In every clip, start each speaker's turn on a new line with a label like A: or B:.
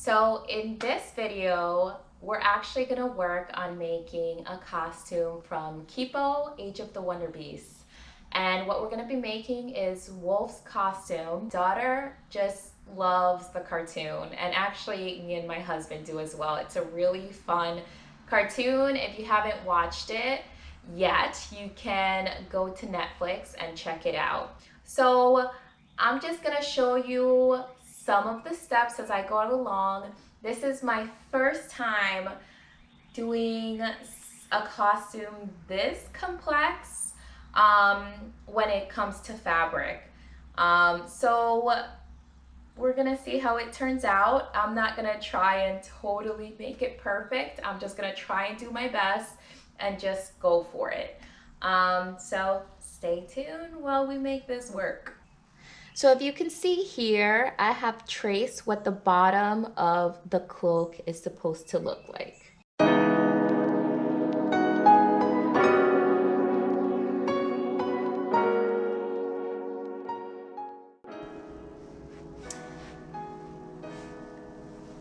A: So in this video, we're actually gonna work on making a costume from Kipo, Age of the Wonderbeasts. And what we're gonna be making is Wolf's costume. Daughter just loves the cartoon, and actually me and my husband do as well. It's a really fun cartoon. If you haven't watched it yet, you can go to Netflix and check it out. So I'm just gonna show you some of the steps as I go along. This is my first time doing a costume this complex when it comes to fabric. So we're gonna see how it turns out. I'm not gonna try and totally make it perfect. I'm just gonna try and do my best and just go for it. So stay tuned while we make this work. So if you can see here, I have traced what the bottom of the cloak is supposed to look like.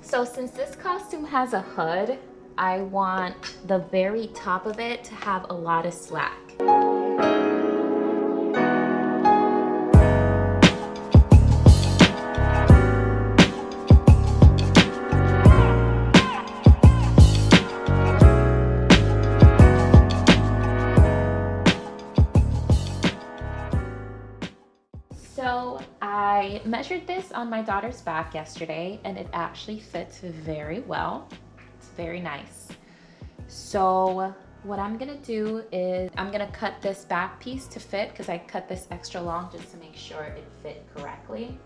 A: So since this costume has a hood, I want the very top of it to have a lot of slack. So I measured this on my daughter's back yesterday and it actually fits very well. It's very nice. So what I'm gonna do is I'm gonna cut this back piece to fit because I cut this extra long just to make sure it fit correctly.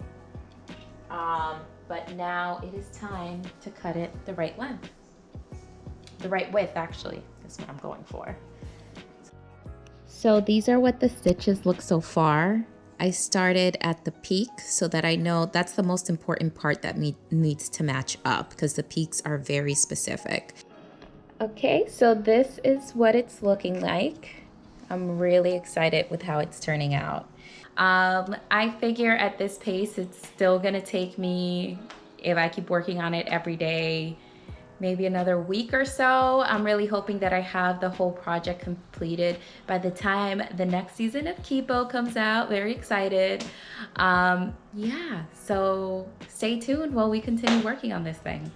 A: But now it is time to cut it the right length. The right width actually is what I'm going for. So these are what the stitches look so far. I started at the peak so that I know that's the most important part that needs to match up because the peaks are very specific. Okay, so this is what it's looking like. I'm really excited with how it's turning out. I figure at this pace, it's still gonna take me, if I keep working on it every day, maybe another week or so. I'm really hoping that I have the whole project completed by the time the next season of Kipo comes out. Very excited. Yeah, so stay tuned while we continue working on this thing.